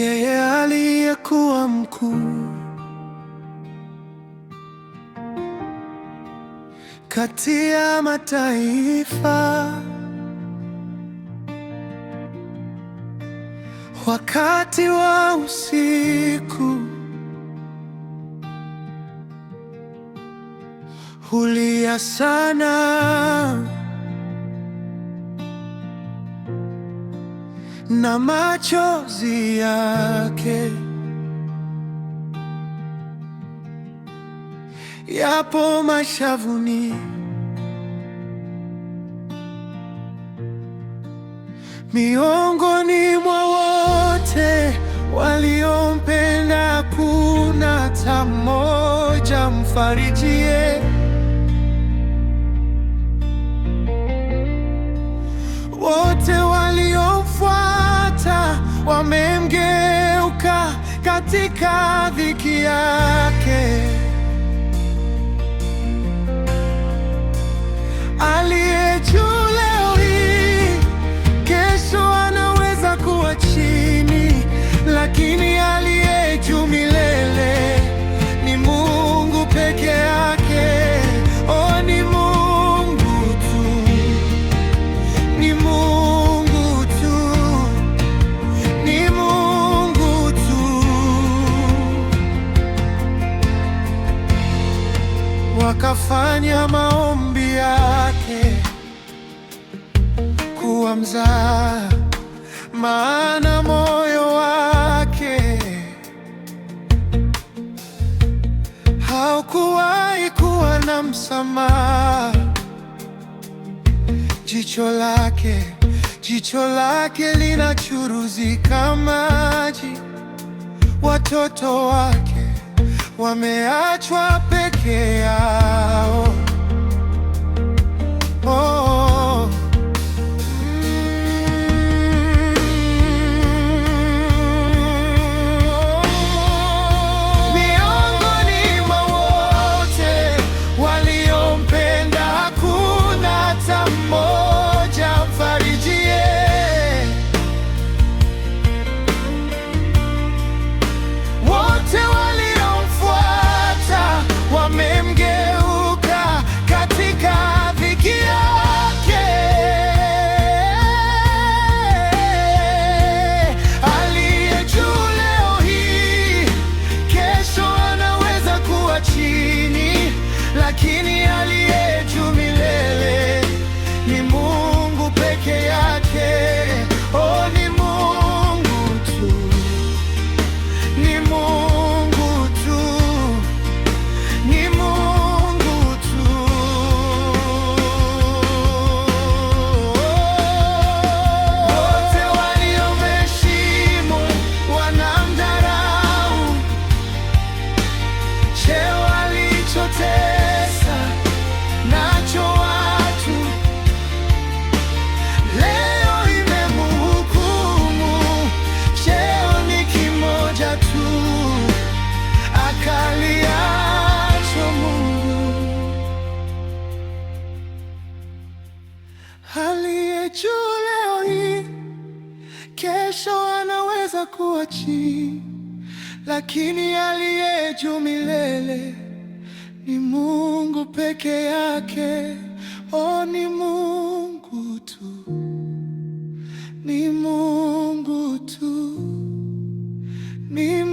yeye aliyekuwa mkuu kati ya mataifa, wakati wa usiku hulia sana, na machozi yake yapo mashavuni. Miongoni mwa wote waliompenda hakuna hata mmoja mfarijie. Wote waliomfuata wamemgeuka katika dhiki yake. Aliye juu leo hii, kesho anaweza kuwa chini, lakini aliye juu milele ni Mungu peke yake. Oh, ni Mungu tu, ni Mungu tu, ni Mungu tu. Wakafanya maombi yake kuwa mzaha, maana moyo wake haukuwahi kuwa na msamaha. Jicho lake linachuruzika maji. Watoto wake wameachwa peke yao. Oh. Miongoni mwa wote waliompenda hakuna hata mmoja mfarijie. Wote waliomfuata wamemgeuka katika dhiki yake. Aliye juu leo hii, kesho anaweza kuwa chini, lakini aliye juu milele ni Mungu peke yake. Oh, ni Mungu tu, ni Mungu tu, ni Mungu tu. Wote waliomheshimu wanamdharau. Cheo alichotesa nacho watu, leo imemhukumu. Cheo ni kimoja tu, akaliacho Mungu. Aliye juu leo hii, kesho anaweza kuwa chini, lakini aliye juu milele ni Mungu peke yake. Oh, ni Mungu tu, ni Mungu tu, ni